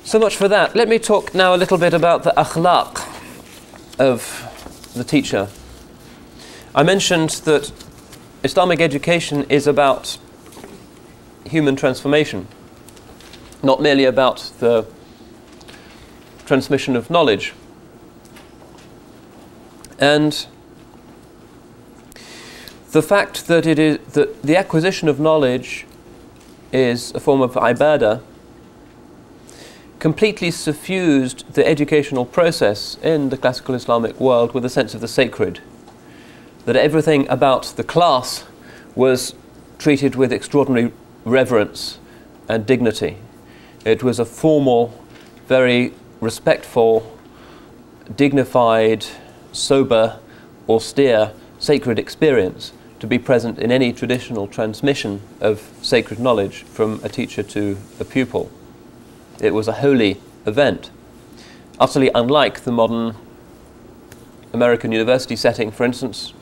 So much for that. Let me talk now a little bit about the akhlaq of the teacher. I mentioned that Islamic education is about human transformation, not merely about the transmission of knowledge. And the fact that that the acquisition of knowledge is a form of ibadah completely suffused the educational process in the classical Islamic world with a sense of the sacred. That everything about the class was treated with extraordinary reverence and dignity. It was a formal, very respectful, dignified, sober, austere, sacred experience to be present in any traditional transmission of sacred knowledge from a teacher to a pupil. It was a holy event, utterly unlike the modern American university setting, for instance,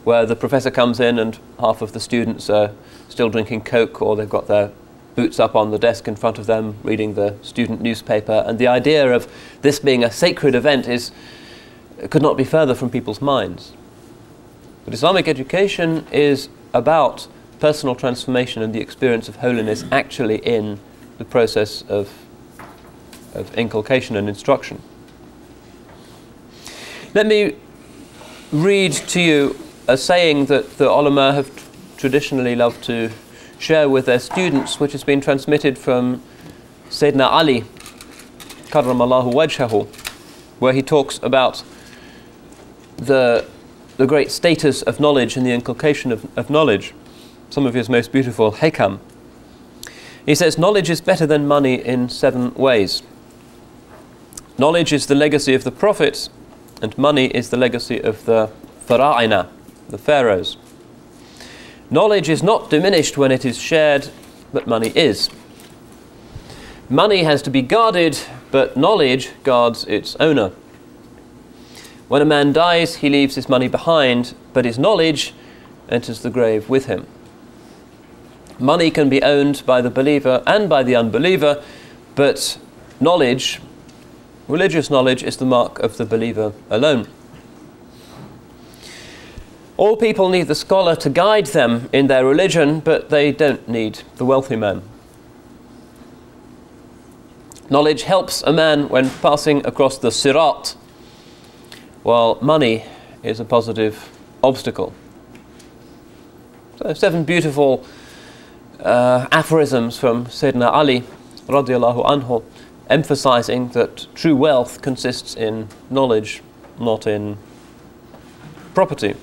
where the professor comes in and half of the students are still drinking Coke, or they've got their boots up on the desk in front of them reading the student newspaper, and the idea of this being a sacred event could not be further from people's minds. But Islamic education is about personal transformation and the experience of holiness actually in the process of inculcation and instruction. Let me read to you a saying that the ulama have traditionally loved to share with their students, which has been transmitted from Sayyidina Ali, karramallahu wajhahu, where he talks about the great status of knowledge and the inculcation of knowledge, some of his most beautiful Hakim. He says, knowledge is better than money in 7 ways. Knowledge is the legacy of the prophets, and money is the legacy of the fara'ina, the pharaohs. Knowledge is not diminished when it is shared, but money is. Money has to be guarded, but knowledge guards its owner. When a man dies, he leaves his money behind, but his knowledge enters the grave with him. Money can be owned by the believer and by the unbeliever, but knowledge, religious knowledge, is the mark of the believer alone. All people need the scholar to guide them in their religion, but they don't need the wealthy man. Knowledge helps a man when passing across the sirat, while money is a positive obstacle. So 7 beautiful aphorisms from Sayyidina Ali radiallahu anhu, emphasizing that true wealth consists in knowledge, not in property.